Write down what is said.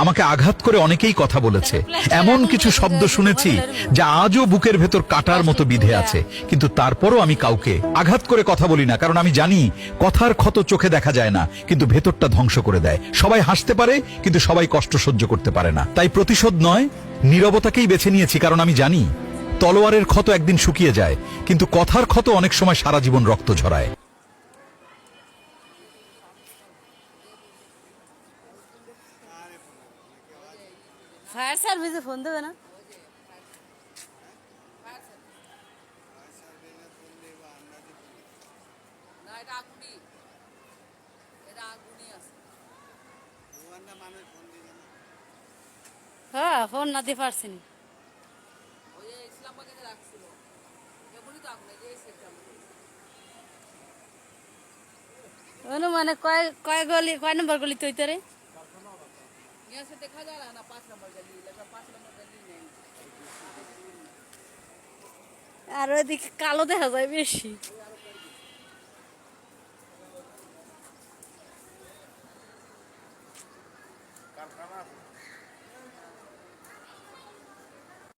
আমাকে আঘাত করে অনেকেই কথা বলেছে, এমন কিছু শব্দ শুনেছি যা আজও বুকের ভেতর কাটার মতো বিঁধে আছে। কিন্তু তারপরও আমি কাউকে আঘাত করে কথা বলি না, কারণ আমি জানি কথার ক্ষত চোখে দেখা যায় না, কিন্তু ভেতরটা ধ্বংস করে দেয়। সবাই হাসতে পারে, কিন্তু সবাই কষ্ট সহ্য করতে পারে না। তাই প্রতিশোধ নয়, নীরবতাকেই বেছে নিয়েছি, কারণ আমি জানি তলোয়ারের ক্ষত একদিন শুকিয়ে যায়, কিন্তু কথার ক্ষত অনেক সময় সারা জীবন রক্ত ঝরায়। ফায়ার সার্ভিসে ফোন দেবে না? হ্যাঁ, ফোন না দিয়ে পারছি না। মানে কয় কয় গলি, কয় নম্বর গলি তুই তোরে? আর ওইদিকে কালো দেখা যায় বেশি।